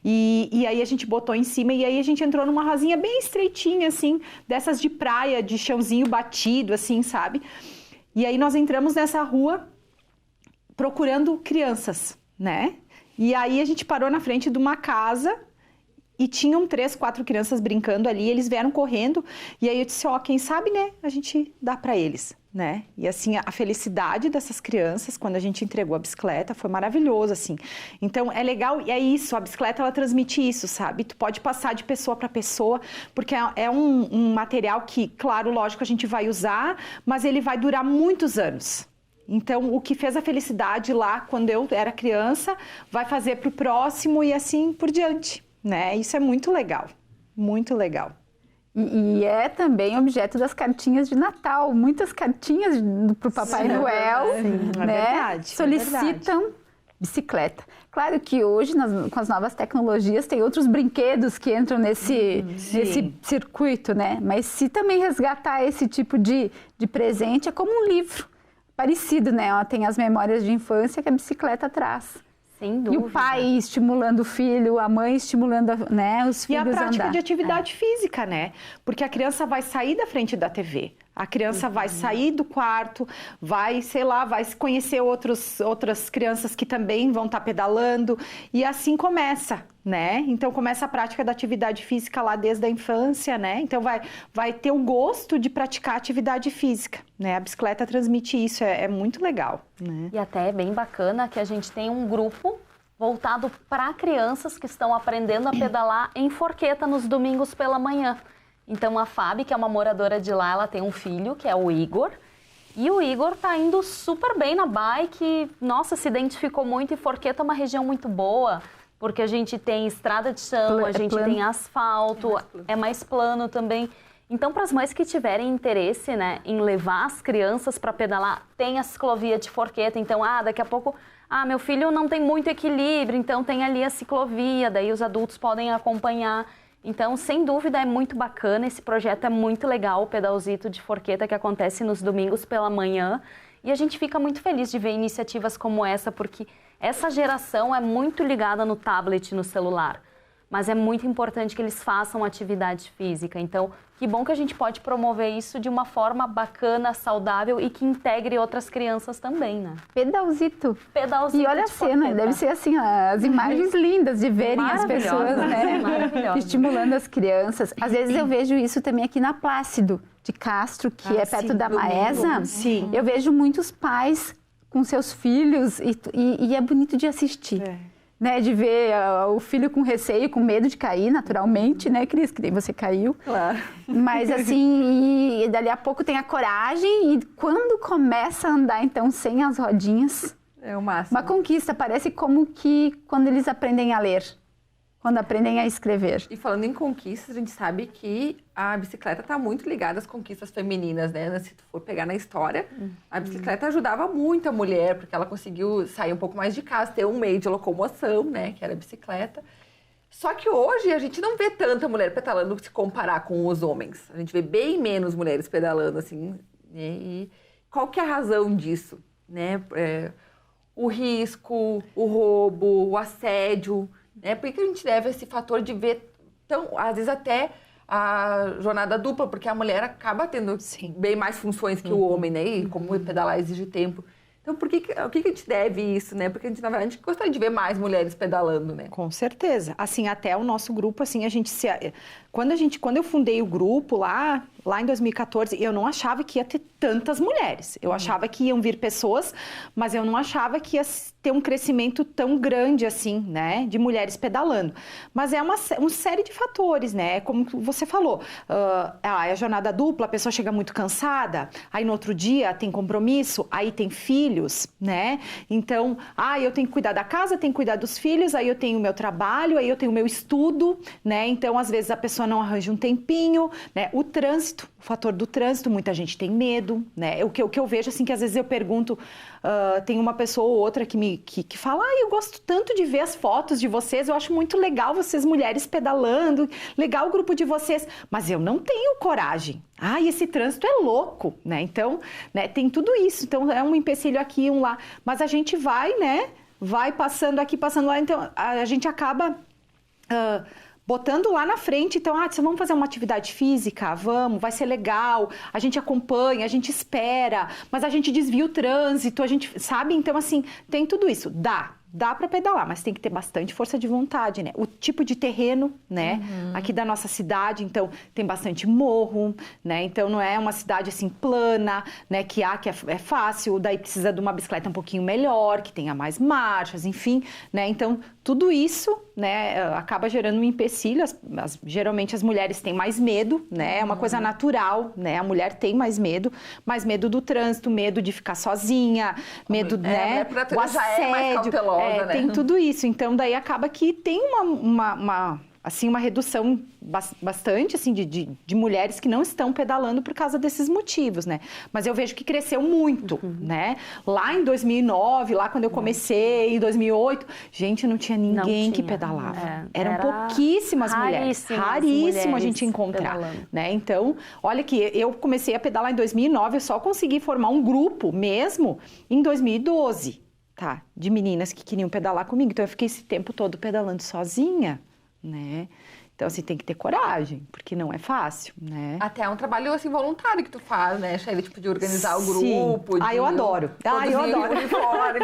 E aí a gente botou em cima e aí a gente entrou numa rasinha bem estreitinha assim, dessas de praia, de chãozinho batido assim, sabe? E aí nós entramos nessa rua procurando crianças, né? E aí a gente parou na frente de uma casa e tinham 3, 4 crianças brincando ali, eles vieram correndo, e aí eu disse, quem sabe, né, a gente dá para eles, né? E assim, a felicidade dessas crianças, quando a gente entregou a bicicleta, foi maravilhoso, assim. Então, é legal, e é isso, a bicicleta, ela transmite isso, sabe? Tu pode passar de pessoa para pessoa, porque é um material que, claro, lógico, a gente vai usar, mas ele vai durar muitos anos. Então, o que fez a felicidade lá, quando eu era criança, vai fazer para o próximo e assim por diante, né? Isso é muito legal, muito legal. E é também objeto das cartinhas de Natal. Muitas cartinhas para o Papai Noel, né? Solicitam bicicleta. Claro que hoje, com as novas tecnologias, tem outros brinquedos que entram nesse circuito, né? Mas se também resgatar esse tipo de presente, é como um livro. Parecido, né? Ela tem as memórias de infância que a bicicleta traz. Sem dúvida. E o pai estimulando o filho, a mãe estimulando, né, os filhos a andar. E a prática de atividade física, né? Porque a criança vai sair da frente da TV. A criança vai sair do quarto, vai, sei lá, vai conhecer outras crianças que também vão estar pedalando. E assim começa, né? Então, começa a prática da atividade física lá desde a infância, né? Então, vai ter o gosto de praticar atividade física, né? A bicicleta transmite isso, é muito legal, né? E até é bem bacana que a gente tem um grupo voltado para crianças que estão aprendendo a pedalar em Forqueta nos domingos pela manhã. Então, a Fábio, que é uma moradora de lá, ela tem um filho, que é o Igor. E o Igor tá indo super bem na bike. Nossa, se identificou muito. E Forqueta é uma região muito boa, porque a gente tem estrada de chão, a gente tem asfalto, é mais plano também. Então, para as mães que tiverem interesse, né, em levar as crianças para pedalar, tem a ciclovia de Forqueta. Então, daqui a pouco, meu filho não tem muito equilíbrio, então tem ali a ciclovia, daí os adultos podem acompanhar. Então, sem dúvida, é muito bacana, esse projeto é muito legal, o Pedalzito de Forqueta, que acontece nos domingos pela manhã. E a gente fica muito feliz de ver iniciativas como essa, porque essa geração é muito ligada no tablet, no celular. Mas é muito importante que eles façam atividade física. Então, que bom que a gente pode promover isso de uma forma bacana, saudável e que integre outras crianças também, né? Pedalzito. Pedalzito. E olha a cena, deve ser assim, as imagens lindas de verem as pessoas, né? Estimulando as crianças. Às vezes eu vejo isso também aqui na Plácido de Castro, que é perto da Maesa. Sim. Eu vejo muitos pais com seus filhos e é bonito de assistir. Né, de ver o filho com receio, com medo de cair, naturalmente, né, Cris? Que nem você caiu. Claro. Mas assim, e dali a pouco tem a coragem e quando começa a andar, então, sem as rodinhas... É o máximo. Uma conquista, parece como que quando eles aprendem a ler, quando aprendem a escrever. E falando em conquistas, a gente sabe que a bicicleta está muito ligada às conquistas femininas, né? Se tu for pegar na história, a bicicleta ajudava muito a mulher, porque ela conseguiu sair um pouco mais de casa, ter um meio de locomoção, né? Que era a bicicleta. Só que hoje a gente não vê tanta mulher pedalando se comparar com os homens. A gente vê bem menos mulheres pedalando, assim. Né? E qual que é a razão disso? Né? O risco, o roubo, o assédio... Por que a gente deve esse fator de ver, às vezes até a jornada dupla, porque a mulher acaba tendo bem mais funções que o homem, né? E como pedalar exige tempo. Então, o que a gente deve isso, né? Porque na verdade, a gente gostaria de ver mais mulheres pedalando, né? Com certeza. Assim, até o nosso grupo, assim, quando eu fundei o grupo lá em 2014, eu não achava que ia ter tantas mulheres. Eu achava que iam vir pessoas, mas eu não achava que ia ter um crescimento tão grande assim, né, de mulheres pedalando. Mas é uma série de fatores, né? Como você falou, é a jornada dupla, a pessoa chega muito cansada, aí no outro dia tem compromisso, aí tem filhos, né? Então, eu tenho que cuidar da casa, tenho que cuidar dos filhos, aí eu tenho o meu trabalho, aí eu tenho o meu estudo, né? Então, às vezes a pessoa não arranja um tempinho, né? O trânsito, o fator do trânsito, muita gente tem medo, né? O que eu vejo, assim, que às vezes eu pergunto, tem uma pessoa ou outra que fala, eu gosto tanto de ver as fotos de vocês, eu acho muito legal vocês mulheres pedalando, legal o grupo de vocês, mas eu não tenho coragem. Esse trânsito é louco, né? Então, né, tem tudo isso. Então, é um empecilho aqui, um lá. Mas a gente vai, né? Vai passando aqui, passando lá. Então, a gente acaba botando lá na frente. Então, vamos fazer uma atividade física? Vamos, vai ser legal. A gente acompanha, a gente espera, mas a gente desvia o trânsito, a gente, sabe? Então, assim, tem tudo isso. Dá para pedalar, mas tem que ter bastante força de vontade, né? O tipo de terreno, né? Aqui da nossa cidade, então, tem bastante morro, né? Então, não é uma cidade, assim, plana, né? Que é fácil, daí precisa de uma bicicleta um pouquinho melhor, que tenha mais marchas, enfim, né? Então, tudo isso, né? Acaba gerando um empecilho. Geralmente, as mulheres têm mais medo, né? É uma coisa natural, né? A mulher tem mais medo do trânsito, medo de ficar sozinha, medo, né? O assédio. Já é mais cautelosa. Né? Tem tudo isso. Então, daí acaba que tem uma redução bastante, assim, de mulheres que não estão pedalando por causa desses motivos, né? Mas eu vejo que cresceu muito, né? Lá em 2009, lá quando eu comecei, em 2008, gente, não tinha ninguém que pedalava. Eram pouquíssimas mulheres. Raríssimo a gente encontrar, né? Então, olha que eu comecei a pedalar em 2009, eu só consegui formar um grupo mesmo em 2012. De meninas que queriam pedalar comigo. Então, eu fiquei esse tempo todo pedalando sozinha, né? Então, assim, tem que ter coragem, porque não é fácil, né? Até é um trabalho, assim, voluntário que tu faz, né, Shelly? Tipo, de organizar o grupo. Eu adoro. Eu adoro. Uniforme.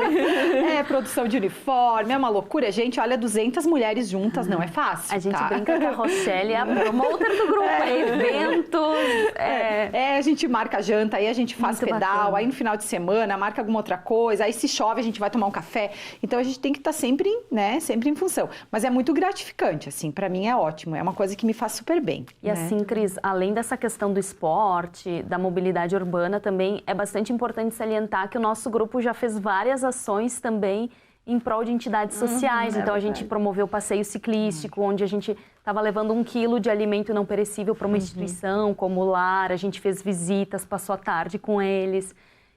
Produção de uniforme, é uma loucura. Gente, olha, 200 mulheres juntas, não é fácil. A gente brinca que a Rochelle é a promoter do grupo, eventos. A gente marca janta, aí a gente faz muito pedal, bacana. Aí no final de semana marca alguma outra coisa, aí se chove a gente vai tomar um café. Então, a gente tem que estar sempre, né, sempre em função. Mas é muito gratificante, assim, pra mim é ótimo. É uma coisa que me faz super bem. E assim, Cris, além dessa questão do esporte, da mobilidade urbana também, é bastante importante salientar que o nosso grupo já fez várias ações também em prol de entidades sociais. Então, a gente promoveu o passeio ciclístico, onde a gente estava levando 1 quilo de alimento não perecível para uma instituição como o lar, a gente fez visitas, passou a tarde com eles.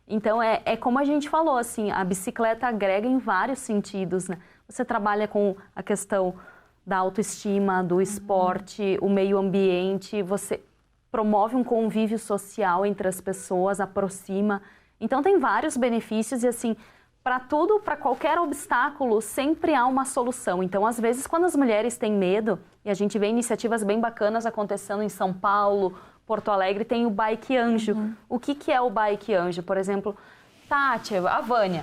Então, é como a gente falou, assim, a bicicleta agrega em vários sentidos, né? Você trabalha com a questão da autoestima, do esporte, o meio ambiente, você promove um convívio social entre as pessoas, aproxima. Então, tem vários benefícios e, assim, para tudo, para qualquer obstáculo, sempre há uma solução. Então, às vezes, quando as mulheres têm medo, e a gente vê iniciativas bem bacanas acontecendo em São Paulo, Porto Alegre, tem o Bike Anjo. O que é o Bike Anjo? Por exemplo, Tati, a Vânia.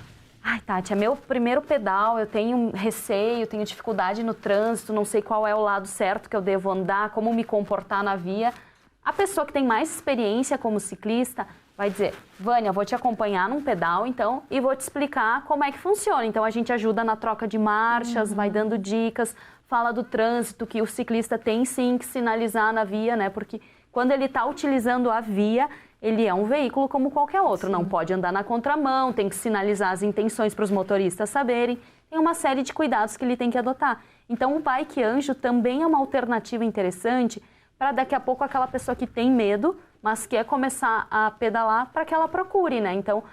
Tati, é meu primeiro pedal, eu tenho receio, tenho dificuldade no trânsito, não sei qual é o lado certo que eu devo andar, como me comportar na via. A pessoa que tem mais experiência como ciclista vai dizer, Vânia, vou te acompanhar num pedal, então, e vou te explicar como é que funciona. Então, a gente ajuda na troca de marchas, vai dando dicas, fala do trânsito, que o ciclista tem sim que sinalizar na via, né? Porque quando ele está utilizando a via, ele é um veículo como qualquer outro, não pode andar na contramão, tem que sinalizar as intenções para os motoristas saberem, tem uma série de cuidados que ele tem que adotar. Então, o Bike Anjo também é uma alternativa interessante para daqui a pouco aquela pessoa que tem medo, mas quer começar a pedalar, para que ela procure, né? Então,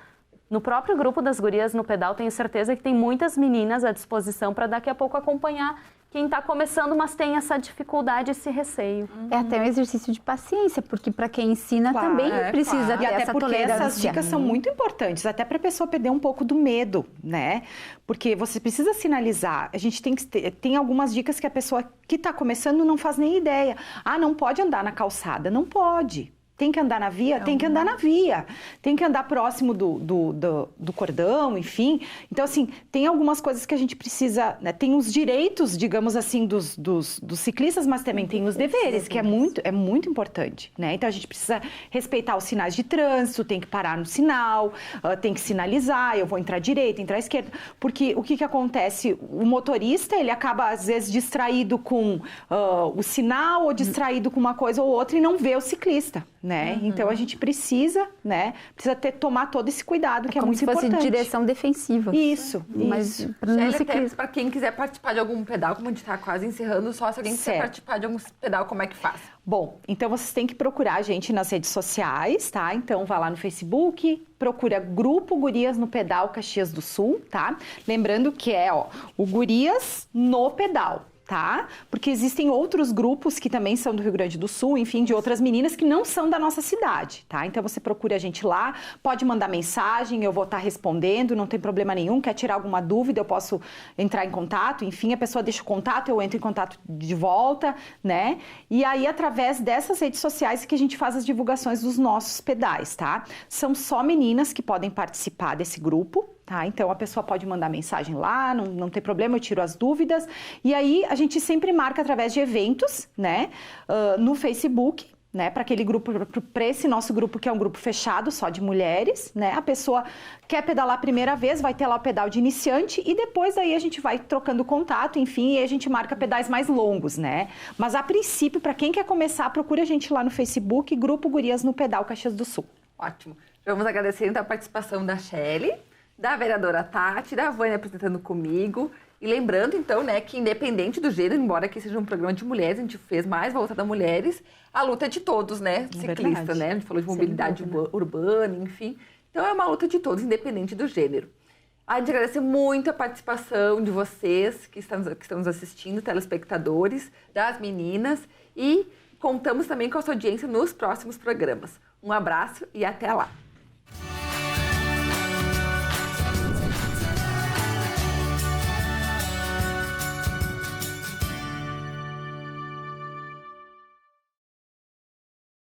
no próprio grupo das Gurias no Pedal, tenho certeza que tem muitas meninas à disposição para daqui a pouco acompanhar quem está começando, mas tem essa dificuldade, esse receio. É até um exercício de paciência, porque para quem ensina também precisa ter essa tolerância. E até porque essas dicas são muito importantes, até para a pessoa perder um pouco do medo, né? Porque você precisa sinalizar. A gente tem algumas dicas que a pessoa que está começando não faz nem ideia. Não pode andar na calçada. Não pode. Tem que andar na via? Tem que andar na via. Tem que andar próximo do cordão, enfim. Então, assim, tem algumas coisas que a gente precisa... Né? Tem os direitos, digamos assim, dos ciclistas, mas também tem os deveres, que é muito importante, né? Então, a gente precisa respeitar os sinais de trânsito, tem que parar no sinal, tem que sinalizar, eu vou entrar à direita, entrar à esquerda. Porque o que acontece? O motorista, ele acaba, às vezes, distraído com o sinal ou distraído com uma coisa ou outra e não vê o ciclista, né? Então, a gente precisa, né? Precisa tomar todo esse cuidado, que é muito importante. Como se fosse direção defensiva. Isso. Mas para quem quiser participar de algum pedal, como a gente está quase encerrando, só se alguém quiser participar de algum pedal, como é que faz? Bom, então vocês têm que procurar a gente nas redes sociais, tá? Então, vá lá no Facebook, procura Grupo Gurias no Pedal Caxias do Sul, tá? Lembrando que o Gurias no Pedal, tá? Porque existem outros grupos que também são do Rio Grande do Sul, enfim, de outras meninas que não são da nossa cidade, tá? Então você procura a gente lá, pode mandar mensagem, eu vou estar respondendo, não tem problema nenhum, quer tirar alguma dúvida, eu posso entrar em contato, enfim, a pessoa deixa o contato, eu entro em contato de volta, né? E aí, através dessas redes sociais que a gente faz as divulgações dos nossos pedais, tá? São só meninas que podem participar desse grupo, tá? Então, a pessoa pode mandar mensagem lá, não tem problema, eu tiro as dúvidas. E aí, a gente sempre marca através de eventos, né? No Facebook, né? Para aquele grupo, para esse nosso grupo, que é um grupo fechado, só de mulheres, né? A pessoa quer pedalar a primeira vez, vai ter lá o pedal de iniciante e depois aí a gente vai trocando contato, enfim, e a gente marca pedais mais longos, né? Mas, a princípio, para quem quer começar, procura a gente lá no Facebook, Grupo Gurias no Pedal Caxias do Sul. Ótimo. Vamos agradecer, então, a participação da Shelly, da vereadora Tati, da Vânia apresentando comigo. E lembrando, então, né, que independente do gênero, embora aqui seja um programa de mulheres, a gente fez mais voltado a mulheres, a luta é de todos, né? Ciclista, né? A gente falou de mobilidade urbana, enfim. Então, é uma luta de todos, independente do gênero. A gente agradece muito a participação de vocês que estão nos assistindo, telespectadores, das meninas. E contamos também com a sua audiência nos próximos programas. Um abraço e até lá!